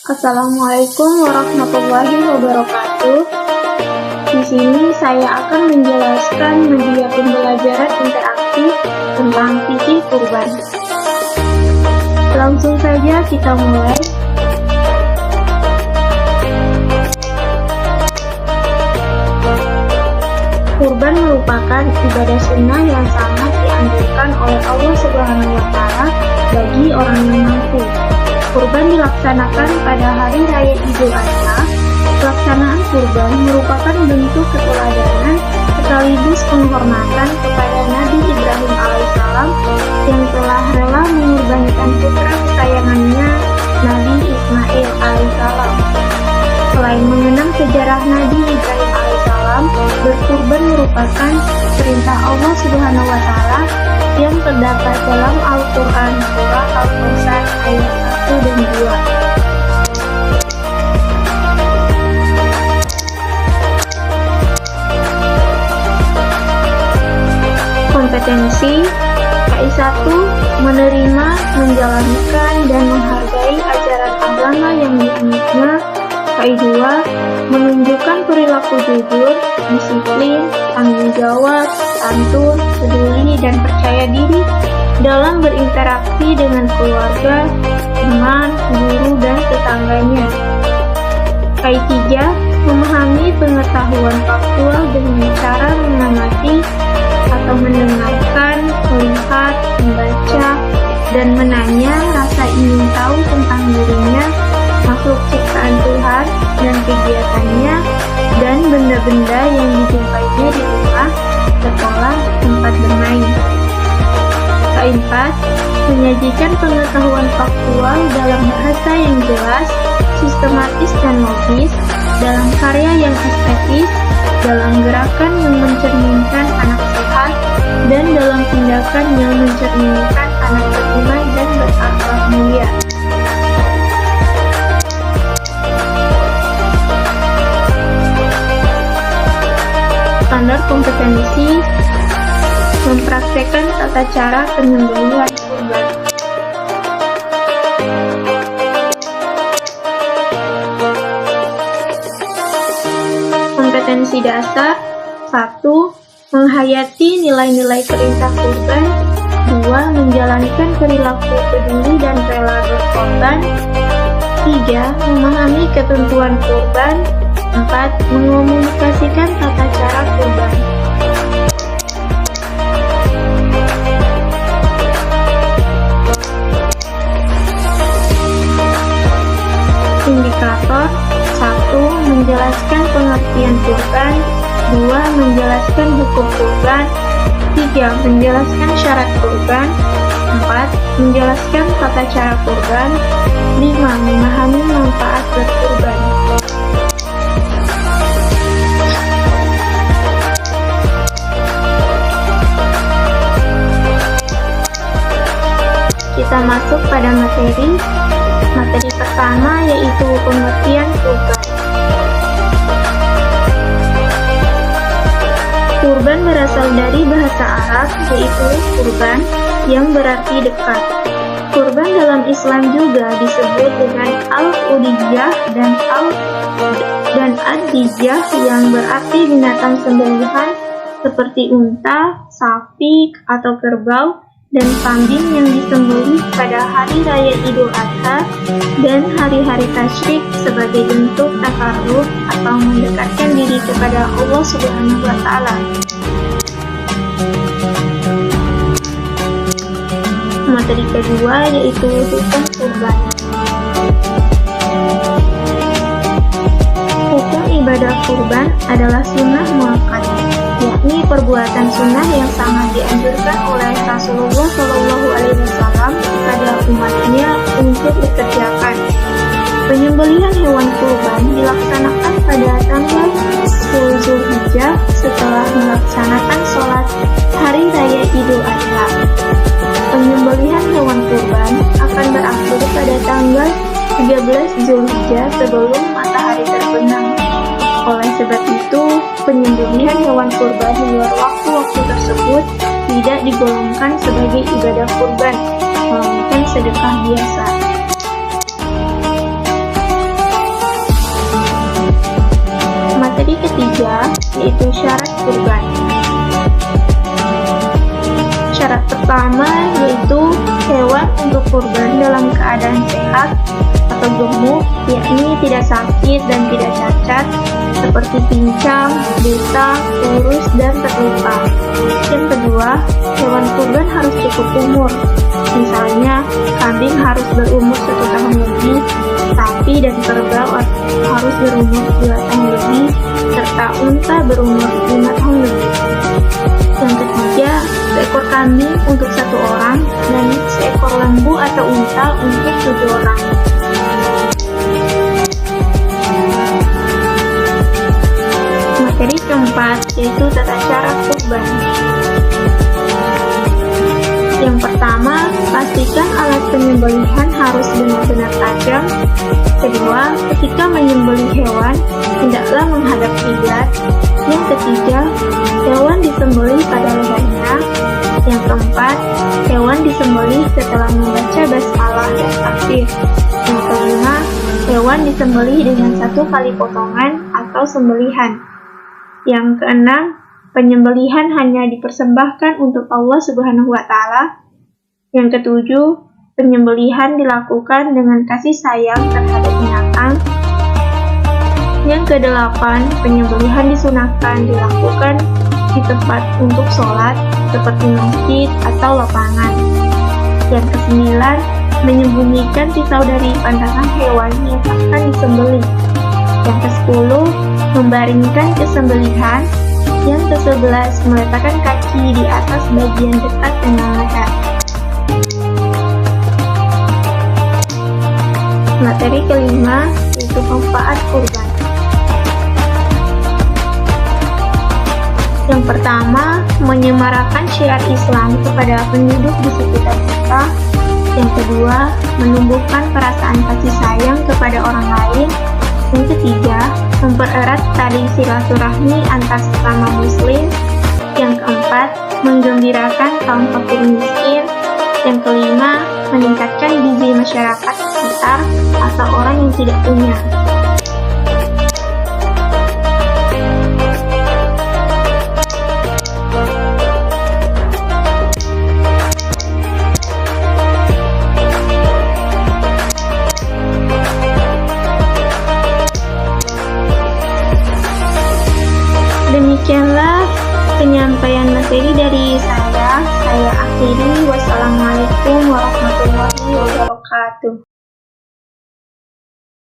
Assalamualaikum warahmatullahi wabarakatuh. Di sini saya akan menjelaskan media pembelajaran interaktif tentang fikih kurban. Langsung saja kita mulai. Kurban merupakan ibadah sunnah yang sangat dianjurkan oleh Allah Subhanahu wa Ta'ala bagi orang yang mampu. Kurban dilaksanakan pada hari raya Idul Adha. Pelaksanaan kurban merupakan bentuk keteladanan sekaligus penghormatan kepada Nabi Ibrahim alaihissalam yang telah rela mengorbankan putra kesayangannya Nabi Ismail alaihissalam. Selain mengenang sejarah Nabi Ibrahim alaihissalam, berkurban merupakan perintah Allah Subhanahu wa Ta'ala yang terdapat dalam Al-Quran surah Al-Furqan ayat 1 dan 2. Kompetensi KI1 menerima, menjalankan, dan menghargai ajaran agama yang dianutnya. KI2 menunjukkan perilaku jujur, disiplin, tanggung jawab, santun, peduli, dan percaya diri dalam berinteraksi dengan keluarga, teman, guru, dan tetangganya. KI3 memahami pengetahuan faktual dengan cara mengamati atau mendengarkan, melihat, membaca, dan menanya rasa ingin tahu tentang dirinya, makhluk ciptaan Tuhan, dan kegiatannya, dan benda-benda yang dijumpainya di rumah, sekolah, tempat bermain. K4 menyajikan pengetahuan faktual dalam bahasa yang jelas, sistematis dan logis, dalam karya yang estetis, dalam gerakan yang mencerminkan anak sehat, dan dalam tindakan yang mencerminkan anak beriman dan berakhlak mulia. Standar kompetensi mempraktekkan tata cara penyembelihan kurban. Kompetensi dasar 1. Menghayati nilai-nilai perintah kurban. 2. Menjalankan perilaku peduli dan rela berkorban. 3. Memahami ketentuan kurban. 4. Mengomunikasikan tata cara kurban. Indikator 1. Menjelaskan pengertian kurban. 2. Menjelaskan hukum kurban. 3. Menjelaskan syarat kurban. 4. Menjelaskan tata cara kurban. 5. Memahami manfaat berkurban. Kita masuk pada materi pertama, yaitu pengertian kurban. Kurban berasal dari bahasa Arab, yaitu kurban, yang berarti dekat. Kurban dalam Islam juga disebut dengan al-udhiyah dan ad-dijah, yang berarti binatang sembelihan seperti unta, sapi, atau kerbau, dan kambing yang disembelih pada hari raya Idul Adha dan hari-hari tasyrik sebagai bentuk takarrub atau mendekatkan diri kepada Allah Subhanahu wa Ta'ala. Materi kedua yaitu hukum kurban. Hukum ibadah kurban adalah sunnah muakkad, yakni perbuatan sunnah yang sangat dianjurkan oleh Rasulullah SAW kepada umatnya untuk dikerjakan. Penyembelihan hewan kurban dilaksanakan pada tanggal 10 Zulhijjah setelah melaksanakan sholat hari raya Idul Adha. Penyembelihan hewan kurban akan berakhir pada tanggal 13 Zulhijjah sebelum matahari terbenam. Oleh sebab itu, penyembelihan hewan kurban di luar waktu-waktu tersebut tidak digolongkan sebagai ibadah kurban, melainkan sedekah biasa. pertama yaitu hewan untuk kurban dalam keadaan sehat atau gemuk, yakni tidak sakit dan tidak cacat, seperti pincang, buta, kurus, dan terluka. Yang kedua, hewan kurban harus cukup umur. Misalnya, kambing harus berumur 1 tahun lebih, sapi dan kerbau harus berumur 2 tahun lebih, serta unta berumur 5 tahun lebih. Yang ketiga, seekor kambing untuk 1 orang dan seekor lembu atau unta untuk 7 orang. Materi keempat yaitu tata cara kurban. Yang pertama, pastikan alat penyembelihan harus benar-benar tajam. Kedua, ketika menyembelih hewan, hendaklah menghadap kiblat. Yang ketiga, hewan disembelih pada lehernya. Yang keempat, hewan disembelih setelah membaca basmalah dan takbir. Yang kelima, hewan disembelih dengan 1 kali potongan atau sembelihan. Yang keenam, penyembelihan hanya dipersembahkan untuk Allah Subhanahu wa Ta'ala. Yang ketujuh, penyembelihan dilakukan dengan kasih sayang terhadap binatang. Yang kedelapan, penyembelihan disunahkan dilakukan di tempat untuk sholat seperti masjid atau lapangan. Yang kesembilan, menyembunyikan pisau dari pandangan hewan yang akan disembelih. Yang ke-10, membaringkan kesembelihan. Yang ke-11, meletakkan kaki di atas bagian dekat dengan leher. Materi kelima yaitu manfaat kurban. Yang pertama, menyemarakan syiar Islam kepada penduduk di sekitar kita. Yang kedua, menumbuhkan perasaan kasih sayang kepada orang lain. Yang ketiga, mempererat tali silaturahmi antar sesama muslim. Yang keempat, menggembirakan kaum fakir miskin. Yang kelima, meningkatkan gizi masyarakat sekitar atau orang yang tidak punya. Demikianlah penyampaian materi dari saya. Saya akhiri. Wassalamualaikum warahmatullahi wabarakatuh.